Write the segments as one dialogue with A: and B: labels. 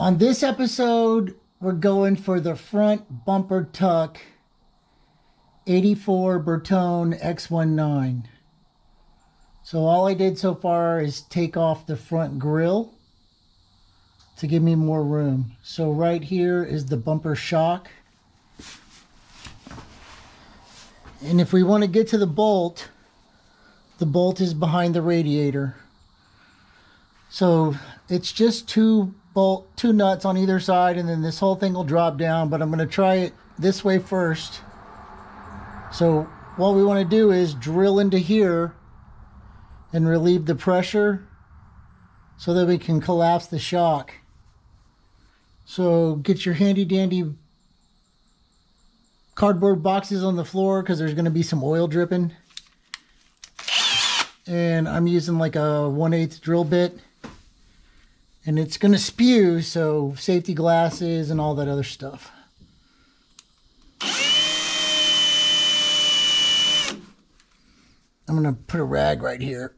A: On this episode, we're going for the front bumper tuck 84 Bertone X19. So all I did so far is take off the front grille to give me more room. So right here is the bumper shock. And if we want to get to the bolt is behind the radiator. So it's just two nuts on either side, and then this whole thing will drop down, but I'm going to try it this way first. So what we want to do is drill into here and relieve the pressure so that we can collapse the shock. So get your handy dandy cardboard boxes on the floor because there's going to be some oil dripping. And I'm using like a 1/8 drill bit. And it's going to spew, so safety glasses and all that other stuff. I'm going to put a rag right here.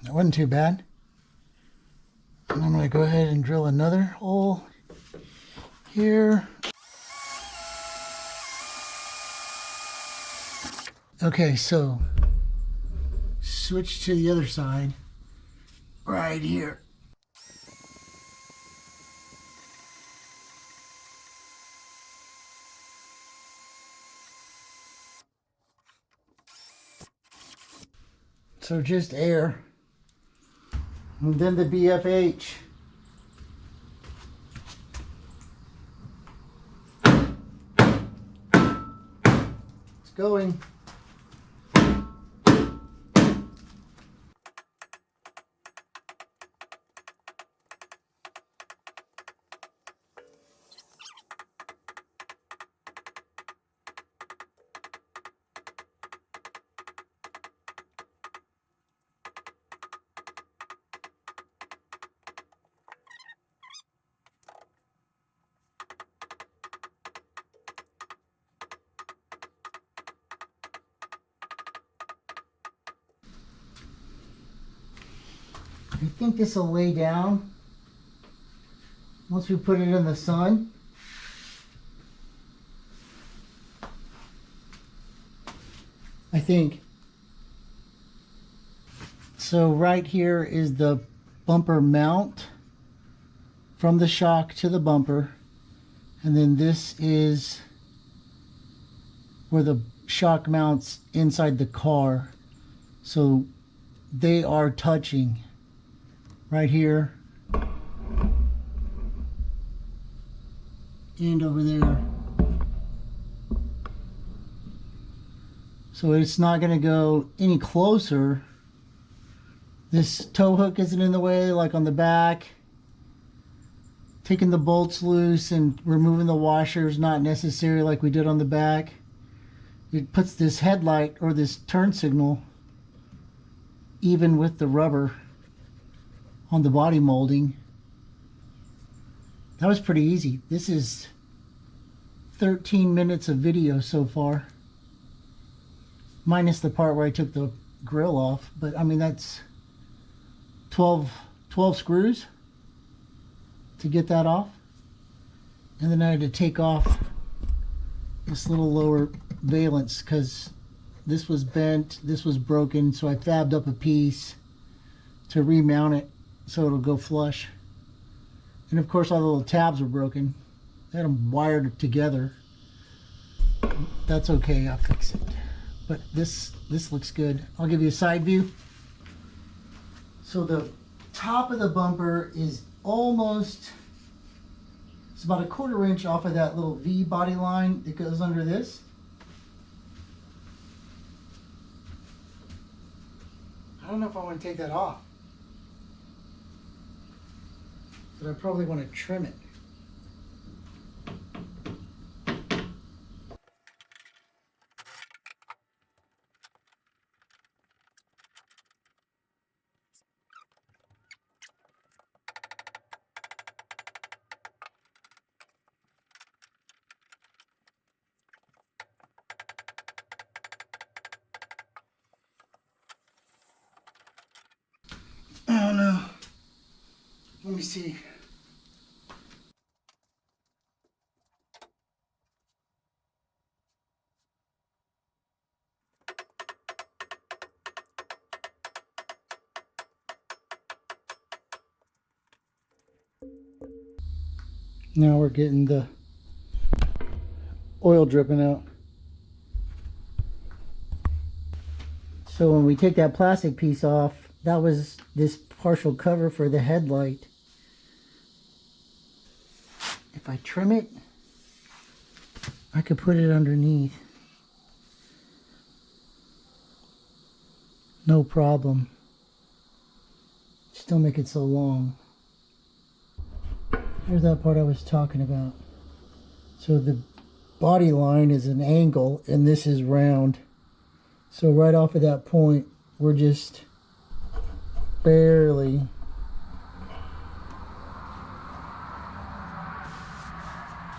A: That wasn't too bad. And I'm going to go ahead and drill another hole here. Okay, so switch to the other side right here. So just air. And then the BFH. It's going. I think this will lay down once we put it in the sun. I think. So right here is the bumper mount from the shock to the bumper. And then this is where the shock mounts inside the car. So they are touching right here and over there. So it's not going to go any closer. This tow hook isn't in the way like on the back. Taking the bolts loose and removing the washer is not necessary like we did on the back. It puts this headlight or this turn signal even with the rubber on the body molding. That was pretty easy. This is 13 minutes of video so far, minus the part where I took the grill off. But I mean, that's 12 screws to get that off. And then I had to take off this little lower valence because this was bent, this was broken, so I fabbed up a piece to remount it so it'll go flush. And of course all the little tabs were broken. I had them wired together. That's okay, I'll fix it. But this looks good. I'll give you a side view. So the top of the bumper is almost, it's about a 1/4 inch off of that little V body line that goes under this. I don't know if I want to take that off. But I probably want to trim it. see. Now we're getting the oil dripping out. So when we take that plastic piece off, that was this partial cover for the headlight. If I trim it, I could put it underneath. No problem. Still make it so long. Here's that part I was talking about. So the body line is an angle and this is round. So right off of that point, we're just barely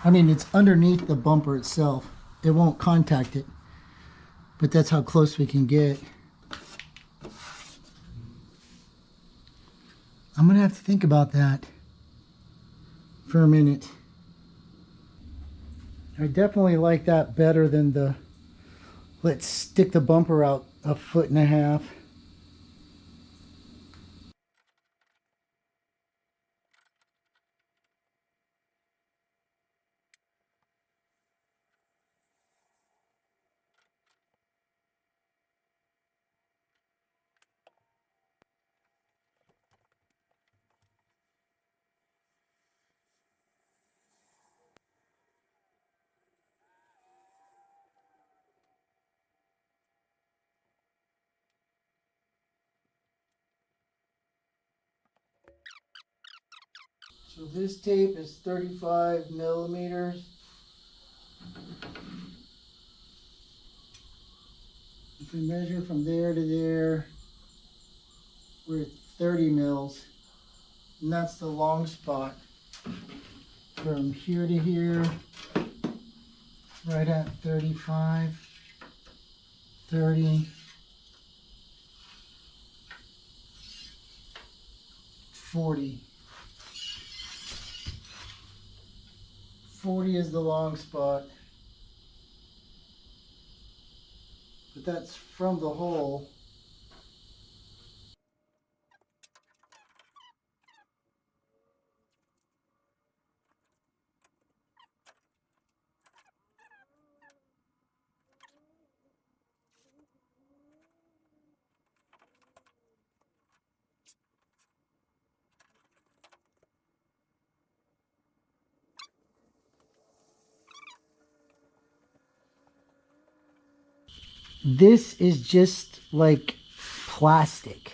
A: it's underneath the bumper itself. It won't contact it, but that's how close we can get. I'm gonna have to think about that for a minute. I definitely like that better than the let's stick the bumper out 1.5 feet. So this tape is 35 millimeters. If we measure from there to there, we're at 30 mils. And that's the long spot. From here to here, right at 35, 30, 40. 40 is the long spot. But that's from the hole. This is just like plastic.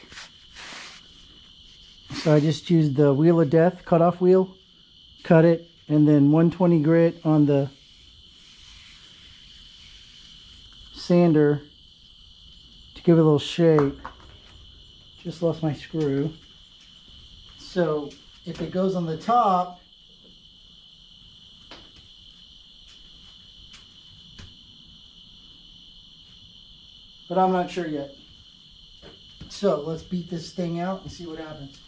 A: So I just used the wheel of death cutoff wheel, cut it, and then 120 grit on the sander to give it a little shape. Just lost my screw. So if it goes on the top, but I'm not sure yet. So let's beat this thing out and see what happens.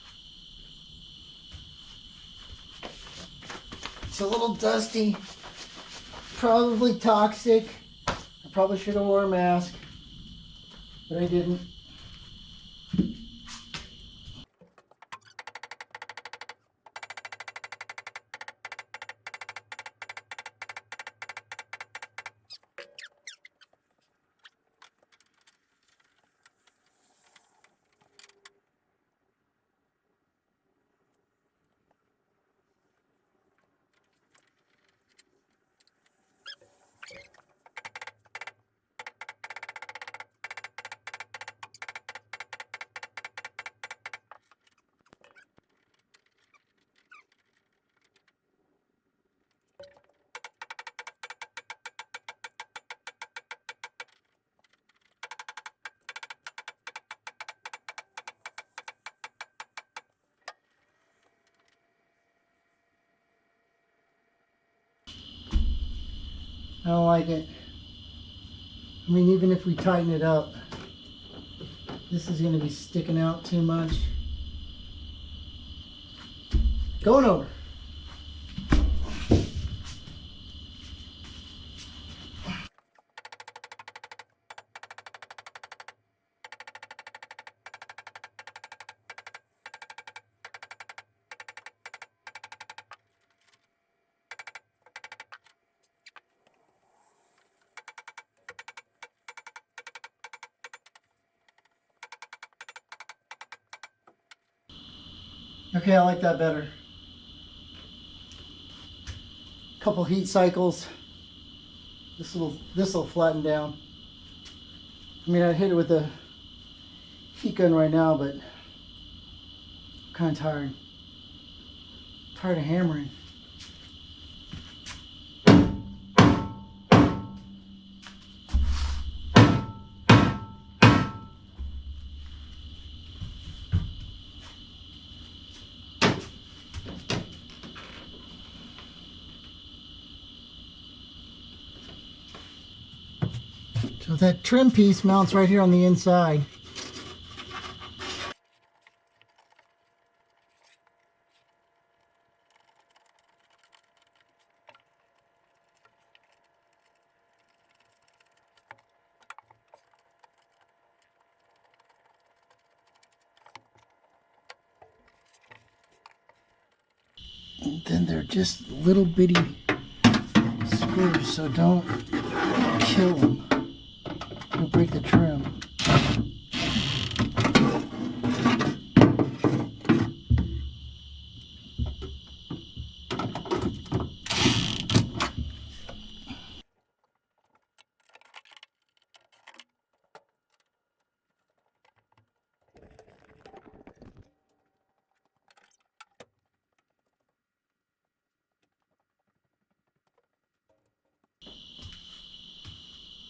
A: It's a little dusty, probably toxic. I probably should have worn a mask, but I didn't. I don't like it. I mean, even if we tighten it up, this is going to be sticking out too much. Going over. Okay, I like that better. Couple heat cycles. This will flatten down. I mean, I'd hit it with a heat gun right now, but I'm kind of tired. Tired of hammering. So that trim piece mounts right here on the inside. And then they're just little bitty screws, so don't kill them. You'll break the trim.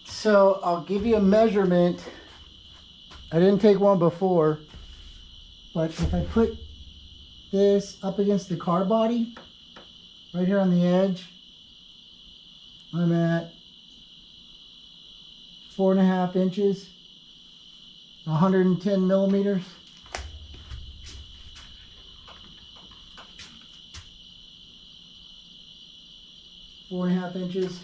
A: So I'll give you a measurement. I didn't take one before, but if I put this up against the car body, right here on the edge, I'm at 4.5 inches, 110 millimeters. Four and a half inches.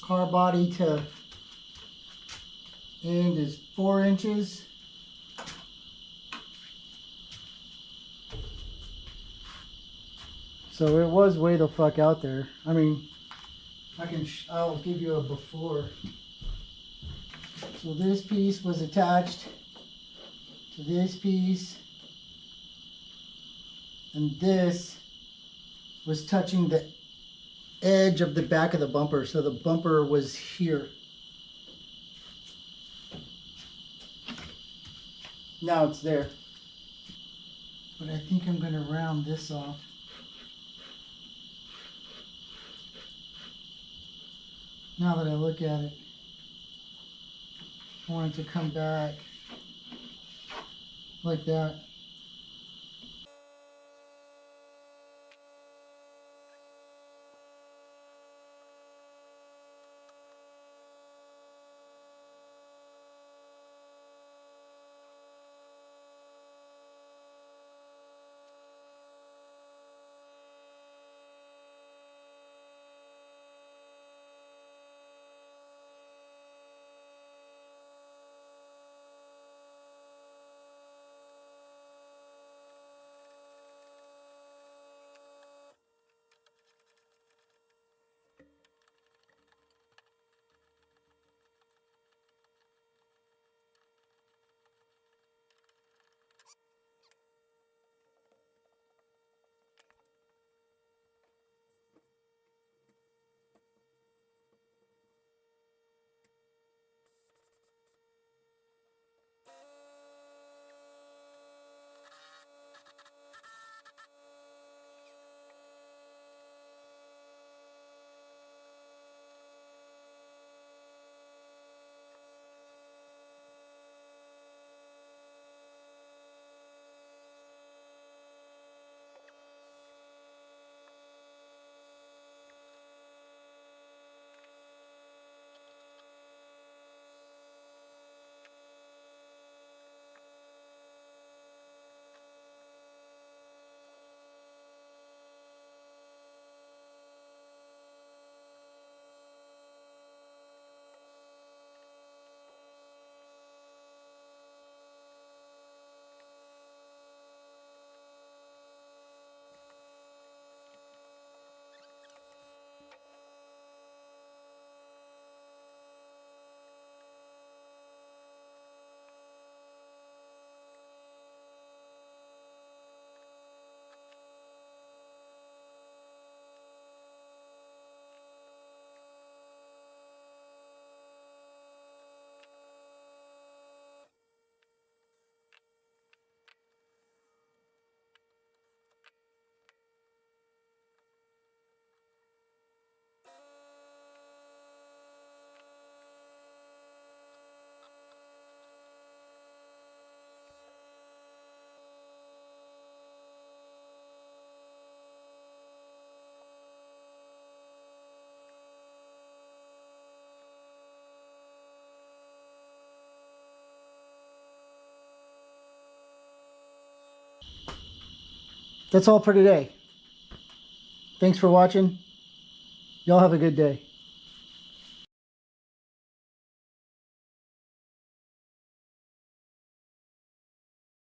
A: Car body to end is 4 inches. So it was way the fuck out there. I mean, I'll give you a before. So this piece was attached to this piece, and this was touching the edge of the back of the bumper. So the bumper was here. Now it's there. But I think I'm going to round this off. Now that I look at it, I want it to come back like that. that's all for today. Thanks for watching. Y'all have a good day.